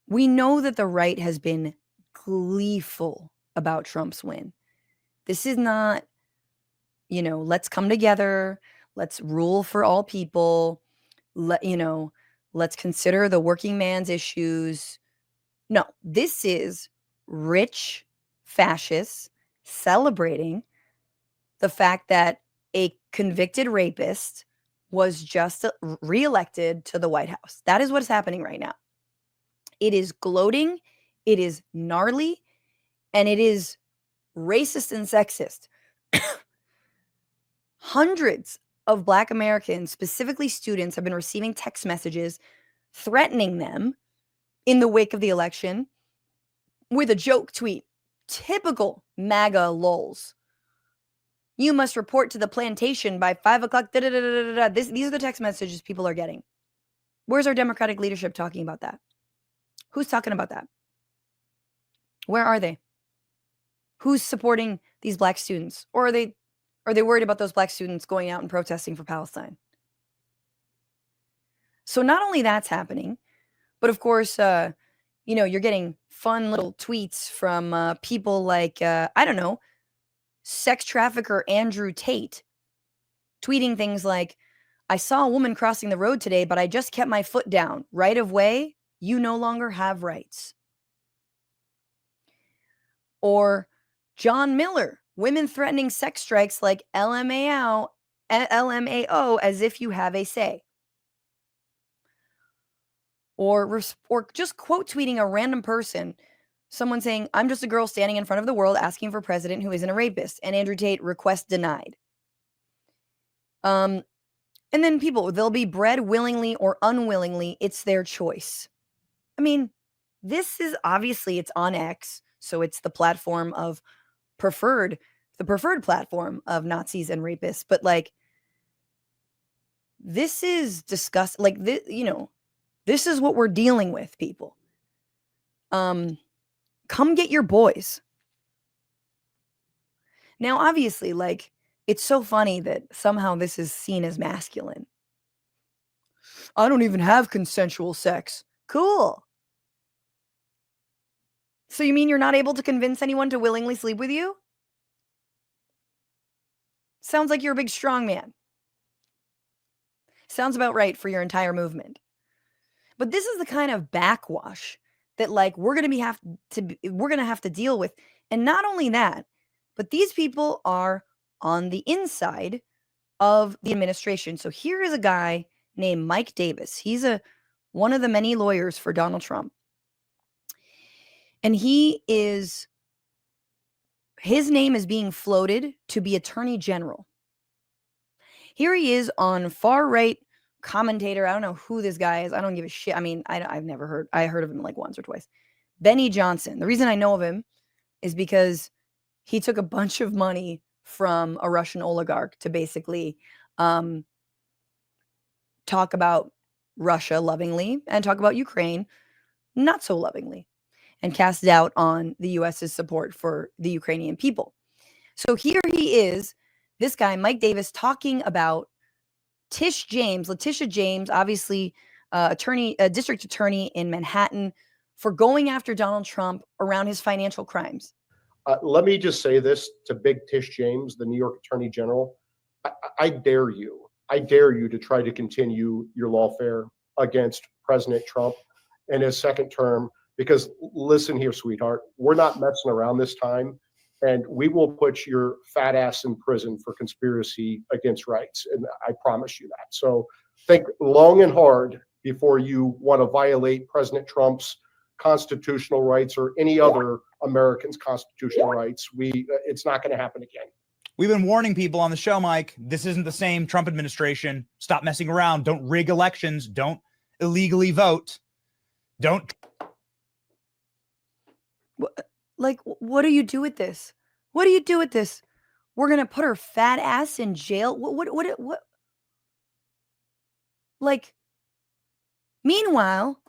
We know that the right has been gleeful about Trump's win. This is not, let's come together, let's rule for all people, let's consider the working man's issues. No, this is rich fascists celebrating the fact that a convicted rapist was just reelected to the White House. That is what is happening right now. It is gloating, it is gnarly, and it is racist and sexist. Hundreds of Black Americans, specifically students, have been receiving text messages threatening them in the wake of the election with a joke tweet. Typical MAGA lulz. You must report to the plantation by 5 o'clock. These are the text messages people are getting. Where's our Democratic leadership talking about that? Who's talking about that? Where are they? Who's supporting these Black students? Or are they worried about those Black students going out and protesting for Palestine? So not only that's happening, but of course, you're getting fun little tweets from people like, sex trafficker Andrew Tate, tweeting things like, I saw a woman crossing the road today, but I just kept my foot down. Right of way, you no longer have rights. Or John Miller, women threatening sex strikes like LMAO as if you have a say. Or just quote tweeting a random person, someone saying, I'm just a girl standing in front of the world asking for a president who isn't a rapist. And Andrew Tate, request denied. And then people, they'll be bred willingly or unwillingly. It's their choice. I mean, this is obviously, it's on X. So it's the platform of preferred platform of Nazis and rapists. But like, this is disgusting. Like, this is what we're dealing with, people. Come get your boys. Now, obviously, like, it's so funny that somehow this is seen as masculine. I don't even have consensual sex. Cool. So you mean you're not able to convince anyone to willingly sleep with you? Sounds like you're a big strong man. Sounds about right for your entire movement. But this is the kind of backwash that, like, we're going to have to deal with. And not only that, but these people are on the inside of the administration. So here is a guy named Mike Davis. He's one of the many lawyers for Donald Trump. And his name is being floated to be Attorney General. Here he is on far-right commentator. I don't know who this guy is. I don't give a shit. I mean, I've never heard. I heard of him like once or twice. Benny Johnson. The reason I know of him is because he took a bunch of money from a Russian oligarch to basically talk about Russia lovingly and talk about Ukraine not so lovingly, and cast doubt on the U.S.'s support for the Ukrainian people. So here he is, this guy, Mike Davis, talking about Letitia James, obviously district attorney in Manhattan, for going after Donald Trump around his financial crimes. Let me just say this to Big Tish James, the New York Attorney General. I dare you to try to continue your lawfare against President Trump in his second term, because listen here, sweetheart, we're not messing around this time, and we will put your fat ass in prison for conspiracy against rights, and I promise you that. So think long and hard before you want to violate President Trump's constitutional rights or any other American's constitutional rights. It's not going to happen again. We've been warning people on the show, Mike. This isn't the same Trump administration. Stop messing around. Don't rig elections. Don't illegally vote. Don't. Like, what do you do with this? What do you do with this? We're going to put her fat ass in jail? What? Like, meanwhile,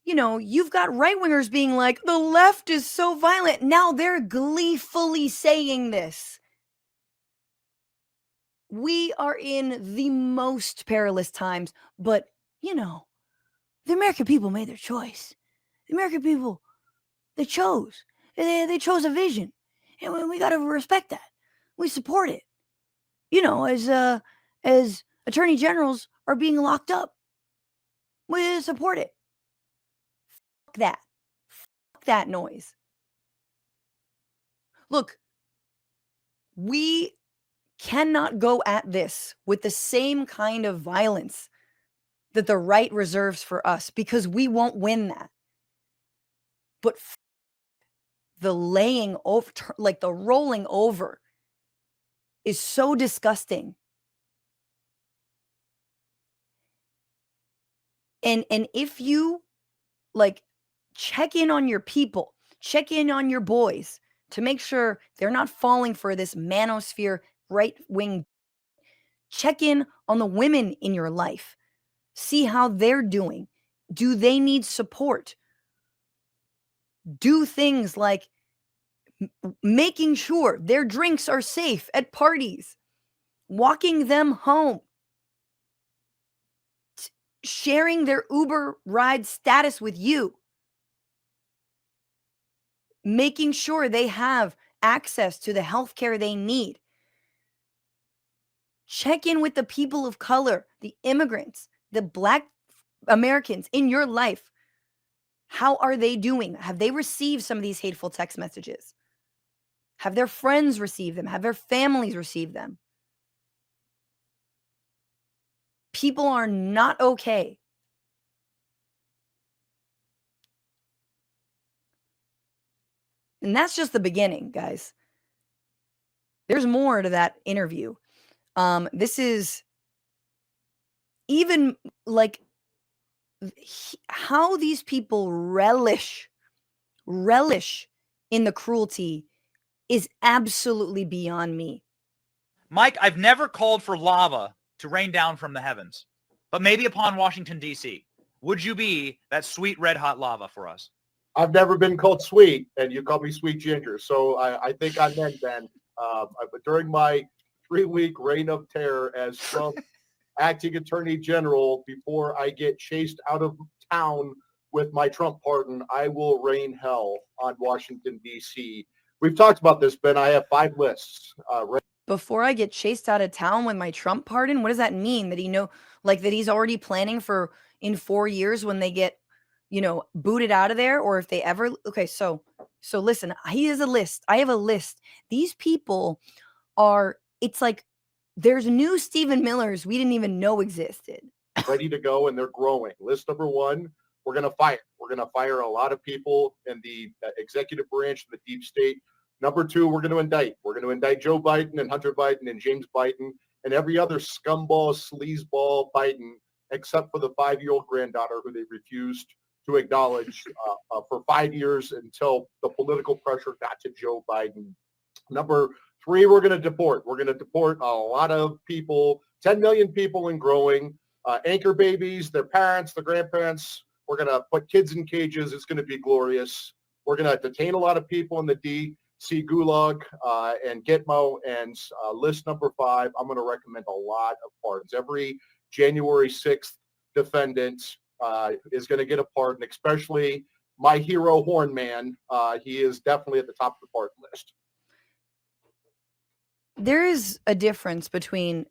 you've got right-wingers being like, the left is so violent. Now they're gleefully saying this. We are in the most perilous times, but, The American people made their choice. The American people, they chose. They chose a vision. And we got to respect that. We support it. You know, as attorney generals are being locked up, we support it. Fuck that. Fuck that noise. Look, we cannot go at this with the same kind of violence that the right reserves for us, because we won't win that. But the laying over, like the rolling over, is so disgusting. And if you like check in on your people, check in on your boys to make sure they're not falling for this manosphere right-wing, check in on the women in your life. See how they're doing. Do they need support? Do things like making sure their drinks are safe at parties, walking them home, sharing their Uber ride status with you, making sure they have access to the healthcare they need. Check in with the people of color, the immigrants, the Black Americans in your life. How are they doing? Have they received some of these hateful text messages? Have their friends received them? Have their families received them? People are not okay. And that's just the beginning, guys. There's more to that interview. This is even like how these people relish in the cruelty is absolutely beyond me. Mike, I've never called for lava to rain down from the heavens, but maybe upon Washington, D.C. Would you be that sweet red hot lava for us? I've never been called sweet, and you call me Sweet Ginger. So I think I meant then. But during my 3-week reign of terror as Trump acting attorney general, before I get chased out of town with my Trump pardon, I will rain hell on Washington, D.C. We've talked about this, Ben. I have 5 lists. Before I get chased out of town with my Trump pardon, what does that mean? That that he's already planning for in 4 years when they get, booted out of there, or if they ever. Okay, so listen, he has a list. I have a list. These people are. It's like there's new Stephen Millers we didn't even know existed. Ready to go, and they're growing. List number 1, we're going to fire. We're going to fire a lot of people in the executive branch, the deep state. Number 2, we're going to indict. We're going to indict Joe Biden and Hunter Biden and James Biden and every other scumball, sleazeball Biden, except for the 5-year-old granddaughter who they refused to acknowledge for 5 years until the political pressure got to Joe Biden. Number 3, we're going to deport. We're going to deport a lot of people, 10 million people and growing, anchor babies, their parents, their grandparents. We're going to put kids in cages. It's going to be glorious. We're going to detain a lot of people in the DC Gulag and Gitmo. And list number 5, I'm going to recommend a lot of pardons. Every January 6th defendant is going to get a pardon, especially my hero Horn Man. He is definitely at the top of the pardon list. There is a difference between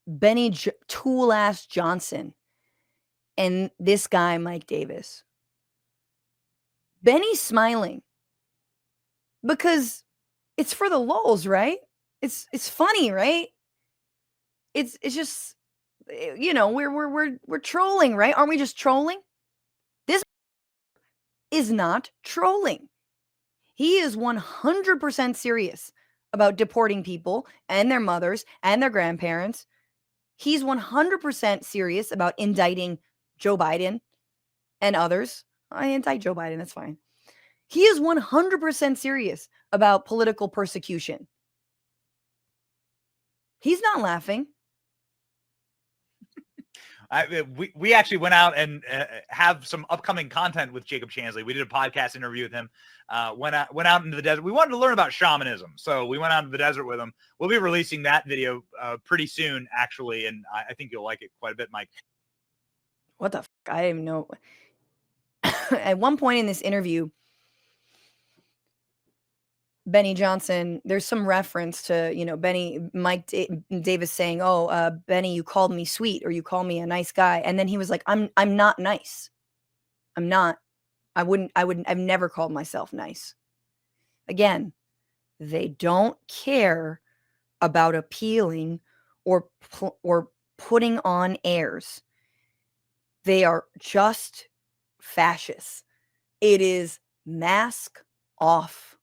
Benny Tool-ass Johnson and this guy, Mike Davis. Benny's smiling because it's for the lulz, right? It's funny, right? It's just, we're trolling, right? Aren't we just trolling? This is not trolling. He is 100% serious about deporting people and their mothers and their grandparents. He's 100% serious about indicting Joe Biden and others. I indict Joe Biden, that's fine. He is 100% serious about political persecution. He's not laughing. We actually went out and have some upcoming content with Jacob Chansley. We did a podcast interview with him. Went out into the desert. We wanted to learn about shamanism, so we went out into the desert with him. We'll be releasing that video pretty soon, actually, and I think you'll like it quite a bit, Mike. What the I didn't even know. At one point in this interview, Benny Johnson, there's some reference to, Mike Davis saying, "Oh, Benny, you called me sweet, or you call me a nice guy," and then he was like, "I'm not nice. I'm not. I've never called myself nice." Again, they don't care about appealing or putting on airs. They are just fascists. It is mask off.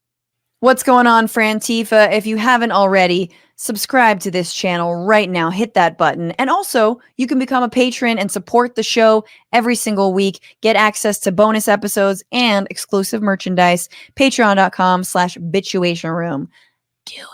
What's going on, Frantifa? If you haven't already, subscribe to this channel right now. Hit that button. And also, you can become a patron and support the show every single week. Get access to bonus episodes and exclusive merchandise. Patreon.com/bitchuation room. Do